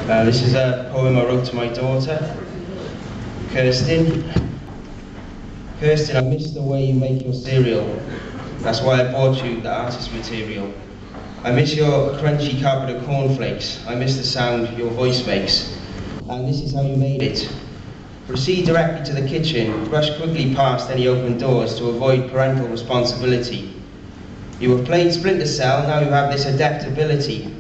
This is a poem I wrote to my daughter, Kirsten. Kirsten, I miss the way you make your cereal. That's why I bought you the artist material. I miss your crunchy carpet of cornflakes. I miss the sound your voice makes. And this is how you made it. Proceed directly to the kitchen. Rush quickly past any open doors to avoid parental responsibility. You have played Splinter Cell, now you have this adaptability.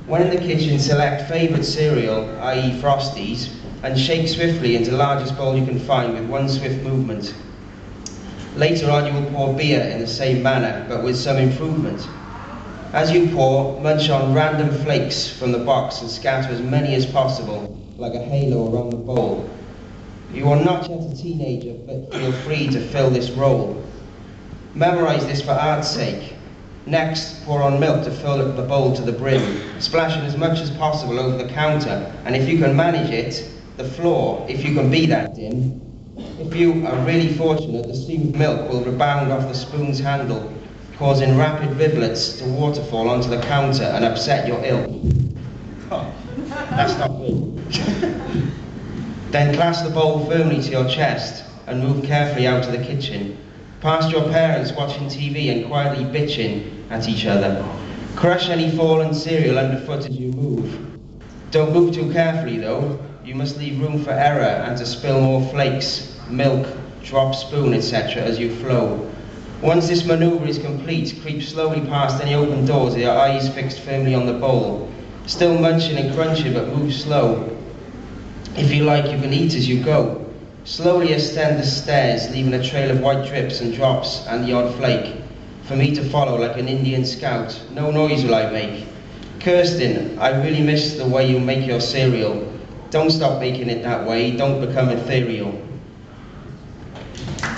When in the kitchen, select favourite cereal, i.e. Frosties, and shake swiftly into the largest bowl you can find with one swift movement. Later on you will pour beer in the same manner, but with some improvement. As you pour, munch on random flakes from the box and scatter as many as possible, like a halo around the bowl. You are not yet a teenager, but feel free to fill this role. Memorise this for art's sake. Next, pour on milk to fill up the bowl to the brim, splashing as much as possible over the counter, and if you can manage it, the floor, if you can be that dim. If you are really fortunate, the steamed milk will rebound off the spoon's handle, causing rapid rivulets to waterfall onto the counter and upset your ilk. Oh, that's not good. Then clasp the bowl firmly to your chest and move carefully out to the kitchen, past your parents watching TV and quietly bitching at each other. Crush any fallen cereal underfoot as you move. Don't move too carefully though. You must leave room for error and to spill more flakes, milk, drop spoon, etc. as you flow. Once this manoeuvre is complete, creep slowly past any open doors with your eyes fixed firmly on the bowl. Still munching and crunching, but move slow. If you like, you can eat as you go. Slowly ascend the stairs, leaving a trail of white drips and drops and the odd flake, for me to follow like an Indian scout. No noise will I make. Kirsten, I really miss the way you make your cereal. Don't stop making it that way, don't become ethereal.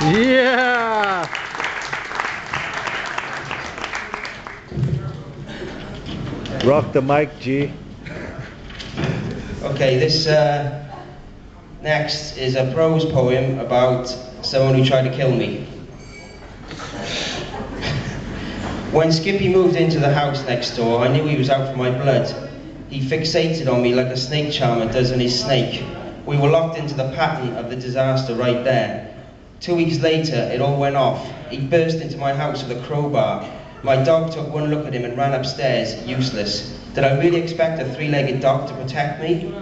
Yeah! Rock the mic, G. Okay, this next is a prose poem about someone who tried to kill me. When Skippy moved into the house next door, I knew he was out for my blood. He fixated on me like a snake charmer does on his snake. We were locked into the pattern of the disaster right there. 2 weeks later, it all went off. He burst into my house with a crowbar. My dog took one look at him and ran upstairs, useless. Did I really expect a three-legged dog to protect me?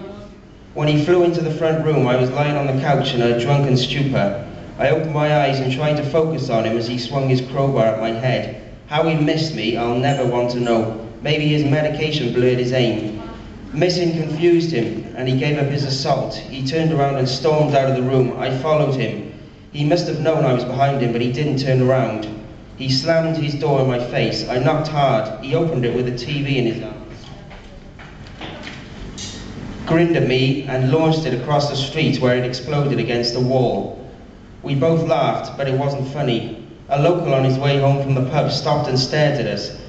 When he flew into the front room, I was lying on the couch in a drunken stupor. I opened my eyes and tried to focus on him as he swung his crowbar at my head. How he missed me, I'll never want to know. Maybe his medication blurred his aim. Missing confused him, and he gave up his assault. He turned around and stormed out of the room. I followed him. He must have known I was behind him, but he didn't turn around. He slammed his door in my face. I knocked hard. He opened it with a TV in his arms, grinned at me and launched it across the street where it exploded against a wall. We both laughed, but it wasn't funny. A local on his way home from the pub stopped and stared at us.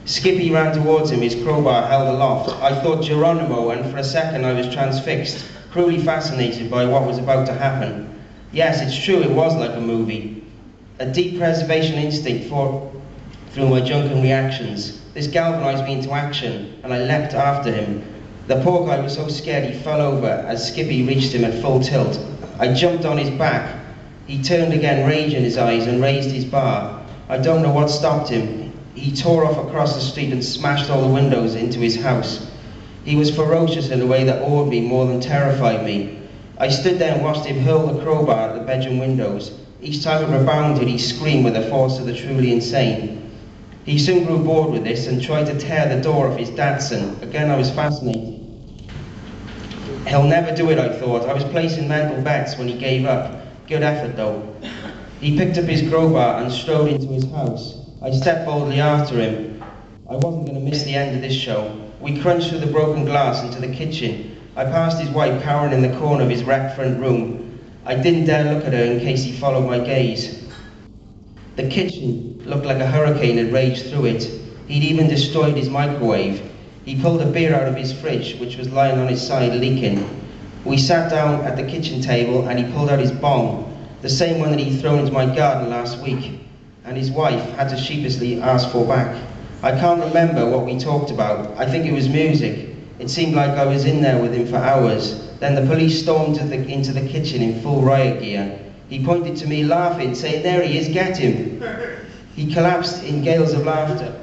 Skippy ran towards him, his crowbar held aloft. I thought Geronimo, and for a second I was transfixed, cruelly fascinated by what was about to happen. Yes, it's true, it was like a movie. A deep preservation instinct fought through my drunken reactions. This galvanized me into action, and I leapt after him. The poor guy was so scared he fell over as Skippy reached him at full tilt. I jumped on his back. He turned again, rage in his eyes, and raised his bar. I don't know what stopped him. He tore off across the street and smashed all the windows into his house. He was ferocious in a way that awed me more than terrified me. I stood there and watched him hurl the crowbar at the bedroom windows. Each time it rebounded, he screamed with the force of the truly insane. He soon grew bored with this and tried to tear the door off his Datsun. Again, I was fascinated. He'll never do it, I thought. I was placing mental bets when he gave up. Good effort, though. He picked up his crowbar and strode into his house. I stepped boldly after him. I wasn't going to miss the end of this show. We crunched through the broken glass into the kitchen. I passed his wife cowering in the corner of his wrecked front room. I didn't dare look at her in case he followed my gaze. The kitchen looked like a hurricane had raged through it. He'd even destroyed his microwave. He pulled a beer out of his fridge, which was lying on his side leaking. We sat down at the kitchen table and he pulled out his bong, the same one that he'd thrown into my garden last week, and his wife had to sheepishly ask for back. I can't remember what we talked about. I think it was music. It seemed like I was in there with him for hours. Then the police stormed into the kitchen in full riot gear. He pointed to me laughing, saying, "There he is, get him." He collapsed in gales of laughter.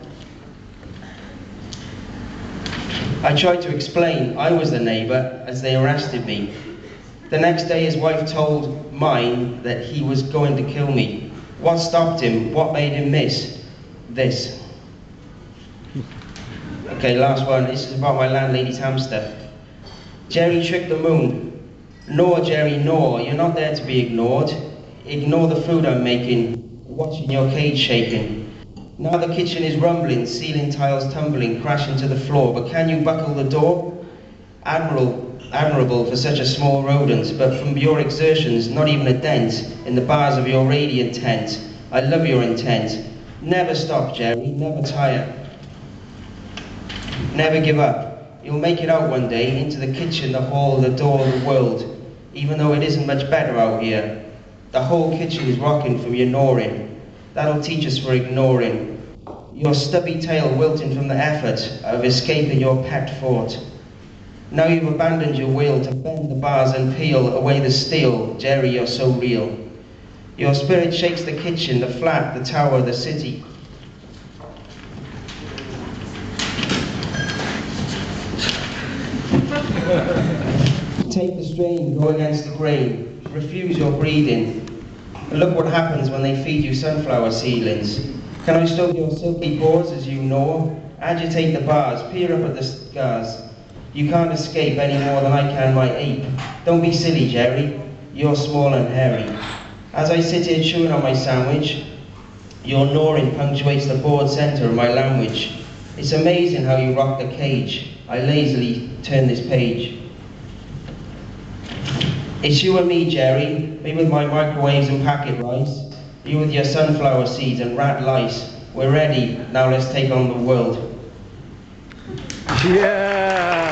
I tried to explain I was the neighbour as they arrested me. The next day his wife told mine that he was going to kill me. What stopped him? What made him miss? This. Okay, last one. This is about my landlady's hamster. Jerry tricked the moon. No, Jerry, no. You're not there to be ignored. Ignore the food I'm making, watching your cage shaking. Now the kitchen is rumbling, ceiling tiles tumbling, crashing to the floor. But can you buckle the door? Admirable for such a small rodent, but from your exertions, not even a dent in the bars of your radiant tent. I love your intent. Never stop, Jerry, never tire. Never give up. You'll make it out one day, into the kitchen, the hall, the door, the world. Even though it isn't much better out here. The whole kitchen is rocking from your gnawing. That'll teach us for ignoring. Your stubby tail wilting from the effort of escaping your pet fort. Now you've abandoned your will to bend the bars and peel away the steel. Jerry, you're so real. Your spirit shakes the kitchen, the flat, the tower, the city. Take the strain, go against the grain. Refuse your breeding. And look what happens when they feed you sunflower seedlings. Can I stroke your silky paws as you gnaw? Agitate the bars, peer up at the scars. You can't escape any more than I can my ape. Don't be silly, Jerry. You're small and hairy. As I sit here chewing on my sandwich, your gnawing punctuates the bored centre of my language. It's amazing how you rock the cage. I lazily turn this page. It's you and me, Jerry, me with my microwaves and packet rice, you with your sunflower seeds and rat lice. We're ready, now let's take on the world. Yeah!